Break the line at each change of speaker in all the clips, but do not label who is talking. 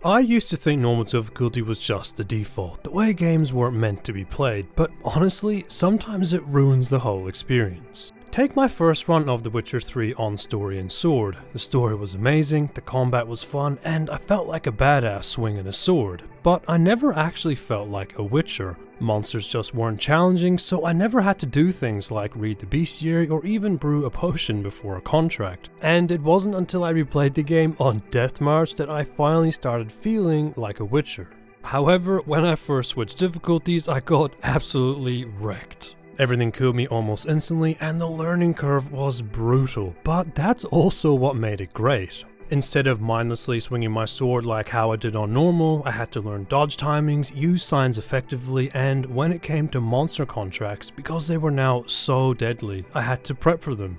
I used to think normal difficulty was just the default, the way games weren't meant to be played, but honestly, sometimes it ruins the whole experience. Take my first run of The Witcher 3 on Story and Sword. The story was amazing, the combat was fun, and I felt like a badass swinging a sword. But I never actually felt like a Witcher. Monsters just weren't challenging, so I never had to do things like read the bestiary or even brew a potion before a contract. And it wasn't until I replayed the game on Death March that I finally started feeling like a Witcher. However, when I first switched difficulties, I got absolutely wrecked. Everything killed me almost instantly and the learning curve was brutal, but that's also what made it great. Instead of mindlessly swinging my sword like how I did on normal, I had to learn dodge timings, use signs effectively, and when it came to monster contracts, because they were now so deadly, I had to prep for them,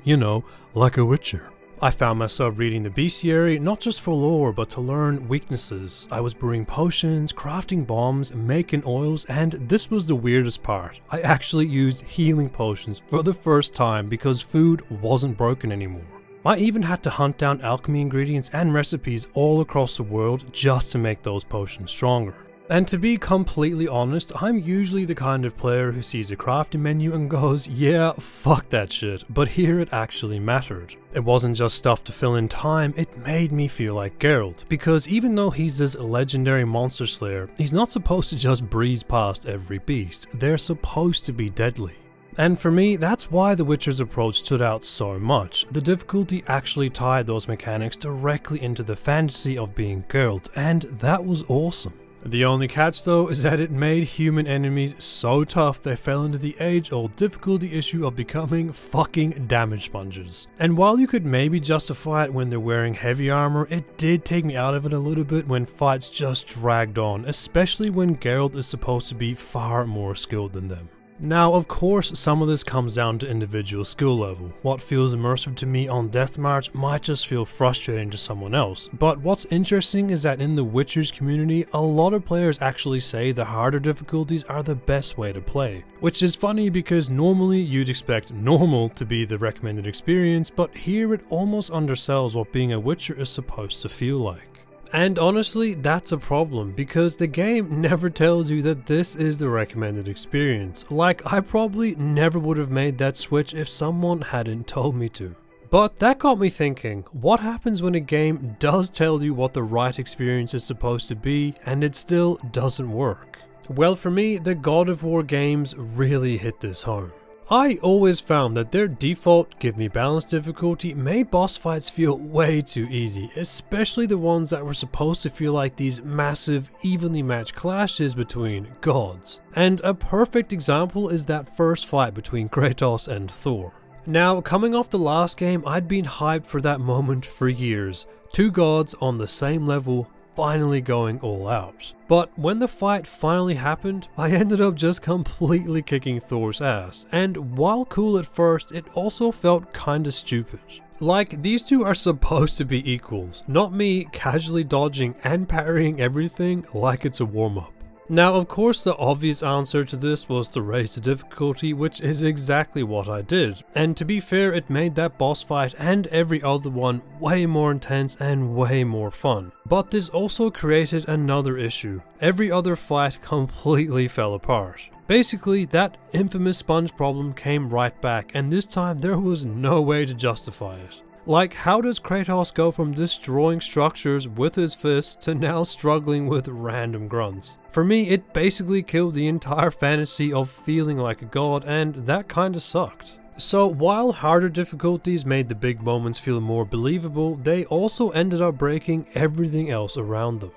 like a Witcher. I found myself reading the bestiary not just for lore but to learn weaknesses. I was brewing potions, crafting bombs, making oils, and this was the weirdest part. I actually used healing potions for the first time because food wasn't broken anymore. I even had to hunt down alchemy ingredients and recipes all across the world just to make those potions stronger. And to be completely honest, I'm usually the kind of player who sees a crafting menu and goes, yeah, fuck that shit, but here it actually mattered. It wasn't just stuff to fill in time, it made me feel like Geralt, because even though he's this legendary monster slayer, he's not supposed to just breeze past every beast, they're supposed to be deadly. And for me, that's why The Witcher's approach stood out so much. The difficulty actually tied those mechanics directly into the fantasy of being Geralt, and that was awesome. The only catch though is that it made human enemies so tough they fell into the age-old difficulty issue of becoming fucking damage sponges. And while you could maybe justify it when they're wearing heavy armor, it did take me out of it a little bit when fights just dragged on, especially when Geralt is supposed to be far more skilled than them. Now, of course, some of this comes down to individual skill level. What feels immersive to me on Death March might just feel frustrating to someone else. But what's interesting is that in the Witcher's community, a lot of players actually say the harder difficulties are the best way to play. Which is funny because normally you'd expect normal to be the recommended experience, but here it almost undersells what being a Witcher is supposed to feel like. And honestly, that's a problem, because the game never tells you that this is the recommended experience. Like, I probably never would have made that switch if someone hadn't told me to. But that got me thinking, what happens when a game does tell you what the right experience is supposed to be, and it still doesn't work? Well, for me, the God of War games really hit this home. I always found that their default give me balanced difficulty made boss fights feel way too easy, especially the ones that were supposed to feel like these massive, evenly matched clashes between gods. And a perfect example is that first fight between Kratos and Thor. Now, coming off the last game, I'd been hyped for that moment for years. Two gods on the same level, finally going all out. But when the fight finally happened, I ended up just completely kicking Thor's ass, and while cool at first, it also felt kinda stupid. Like, these two are supposed to be equals, not me casually dodging and parrying everything like it's a warm-up. Now, of course, the obvious answer to this was to raise the difficulty, which is exactly what I did. And to be fair, it made that boss fight and every other one way more intense and way more fun. But this also created another issue. Every other fight completely fell apart. Basically, that infamous sponge problem came right back, and this time there was no way to justify it. Like, how does Kratos go from destroying structures with his fists to now struggling with random grunts? For me, it basically killed the entire fantasy of feeling like a god, and that kinda sucked. So while harder difficulties made the big moments feel more believable, they also ended up breaking everything else around them.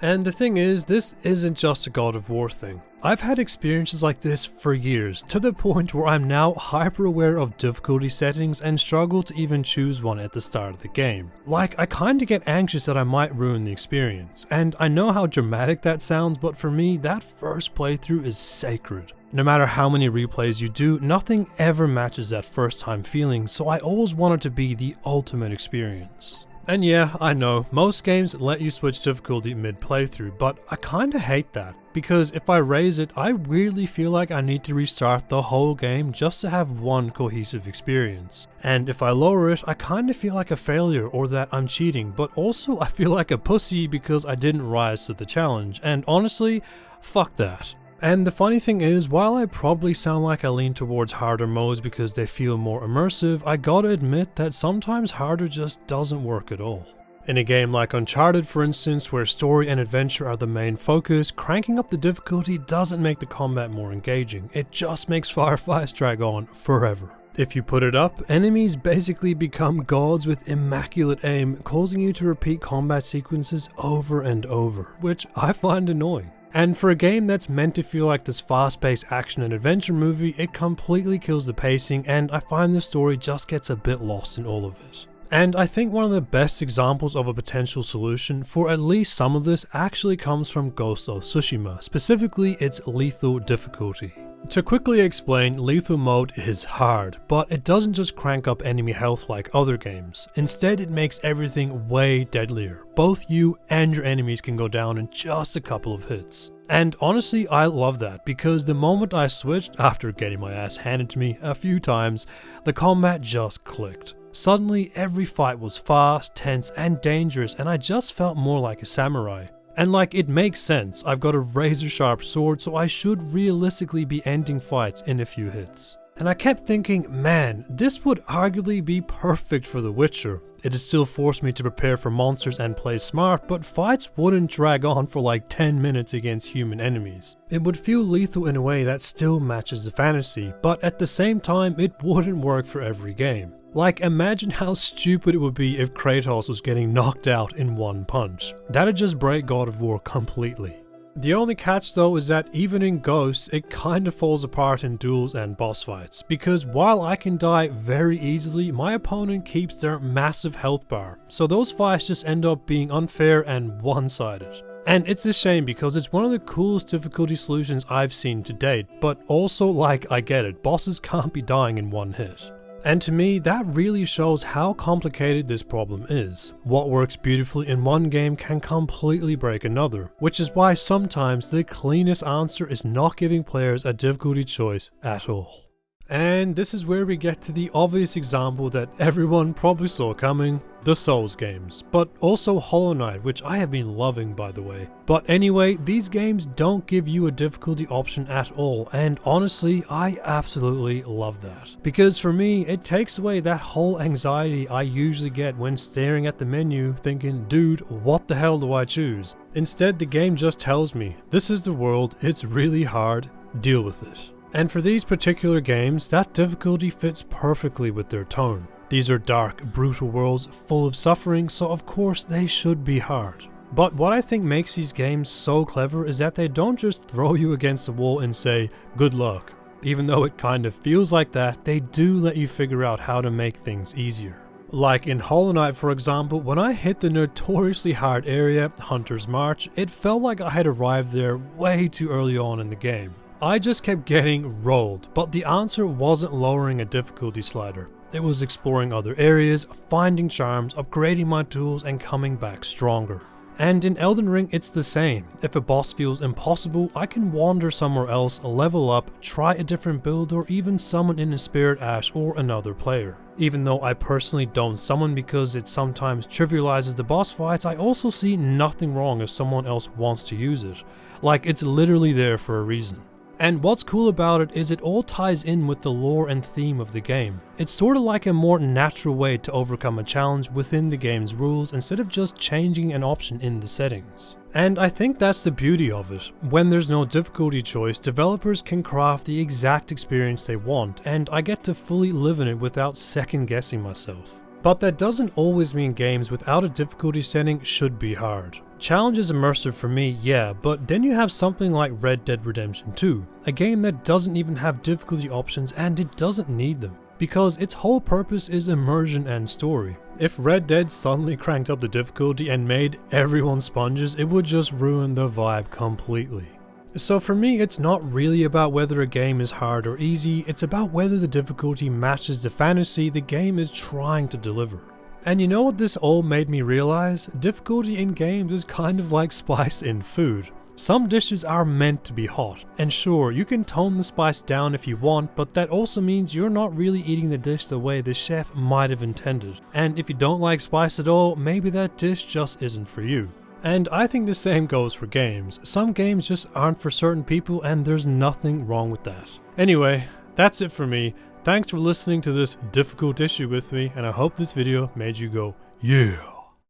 And the thing is, this isn't just a God of War thing. I've had experiences like this for years, to the point where I'm now hyper aware of difficulty settings and struggle to even choose one at the start of the game. Like, I kinda get anxious that I might ruin the experience, and I know how dramatic that sounds, but for me, that first playthrough is sacred. No matter how many replays you do, nothing ever matches that first time feeling, so I always want it to be the ultimate experience. And yeah, I know, most games let you switch difficulty mid-playthrough, but I kinda hate that, because if I raise it, I weirdly feel like I need to restart the whole game just to have one cohesive experience. And if I lower it, I kinda feel like a failure or that I'm cheating, but also I feel like a pussy because I didn't rise to the challenge, and honestly, fuck that. And the funny thing is, while I probably sound like I lean towards harder modes because they feel more immersive, I gotta admit that sometimes harder just doesn't work at all. In a game like Uncharted, for instance, where story and adventure are the main focus, cranking up the difficulty doesn't make the combat more engaging, it just makes firefights drag on forever. If you put it up, enemies basically become gods with immaculate aim, causing you to repeat combat sequences over and over, which I find annoying. And for a game that's meant to feel like this fast-paced action and adventure movie, it completely kills the pacing, and I find the story just gets a bit lost in all of it. And I think one of the best examples of a potential solution for at least some of this actually comes from Ghost of Tsushima, specifically its lethal difficulty. To quickly explain, lethal mode is hard, but it doesn't just crank up enemy health like other games. Instead, it makes everything way deadlier. Both you and your enemies can go down in just a couple of hits. And honestly, I love that, because the moment I switched, after getting my ass handed to me a few times, the combat just clicked. Suddenly, every fight was fast, tense, and dangerous, and I just felt more like a samurai. And like, it makes sense, I've got a razor sharp sword, so I should realistically be ending fights in a few hits. And I kept thinking, man, this would arguably be perfect for The Witcher. It'd still force me to prepare for monsters and play smart, but fights wouldn't drag on for like 10 minutes against human enemies. It would feel lethal in a way that still matches the fantasy, but at the same time, it wouldn't work for every game. Like, imagine how stupid it would be if Kratos was getting knocked out in one punch. That'd just break God of War completely. The only catch though is that even in Ghosts, it kinda falls apart in duels and boss fights, because while I can die very easily, my opponent keeps their massive health bar, so those fights just end up being unfair and one-sided. And it's a shame because it's one of the coolest difficulty solutions I've seen to date, but also, like, I get it, bosses can't be dying in one hit. And to me, that really shows how complicated this problem is. What works beautifully in one game can completely break another, which is why sometimes the cleanest answer is not giving players a difficulty choice at all. And this is where we get to the obvious example that everyone probably saw coming, the Souls games, but also Hollow Knight, which I have been loving by the way. But anyway, these games don't give you a difficulty option at all, and honestly, I absolutely love that. Because for me, it takes away that whole anxiety I usually get when staring at the menu thinking, dude, what the hell do I choose? Instead, the game just tells me, this is the world, it's really hard, deal with it. And for these particular games, that difficulty fits perfectly with their tone. These are dark, brutal worlds full of suffering, so of course they should be hard. But what I think makes these games so clever is that they don't just throw you against the wall and say, good luck. Even though it kind of feels like that, they do let you figure out how to make things easier. Like in Hollow Knight, for example, when I hit the notoriously hard area, Hunter's March, it felt like I had arrived there way too early on in the game. I just kept getting rolled, but the answer wasn't lowering a difficulty slider. It was exploring other areas, finding charms, upgrading my tools, and coming back stronger. And in Elden Ring, it's the same. If a boss feels impossible, I can wander somewhere else, level up, try a different build, or even summon in a Spirit Ash or another player. Even though I personally don't summon because it sometimes trivializes the boss fights, I also see nothing wrong if someone else wants to use it. Like, it's literally there for a reason. And what's cool about it is it all ties in with the lore and theme of the game. It's sort of like a more natural way to overcome a challenge within the game's rules instead of just changing an option in the settings. And I think that's the beauty of it. When there's no difficulty choice, developers can craft the exact experience they want, and I get to fully live in it without second guessing myself. But that doesn't always mean games without a difficulty setting should be hard. Challenge is immersive for me, yeah, but then you have something like Red Dead Redemption 2, a game that doesn't even have difficulty options and it doesn't need them, because its whole purpose is immersion and story. If Red Dead suddenly cranked up the difficulty and made everyone sponges, it would just ruin the vibe completely. So for me, it's not really about whether a game is hard or easy, it's about whether the difficulty matches the fantasy the game is trying to deliver. And you know what this all made me realize? Difficulty in games is kind of like spice in food. Some dishes are meant to be hot, and sure, you can tone the spice down if you want, but that also means you're not really eating the dish the way the chef might have intended. And if you don't like spice at all, maybe that dish just isn't for you. And I think the same goes for games. Some games just aren't for certain people, and there's nothing wrong with that. Anyway, that's it for me. Thanks for listening to this difficult issue with me, and I hope this video made you go, yeah!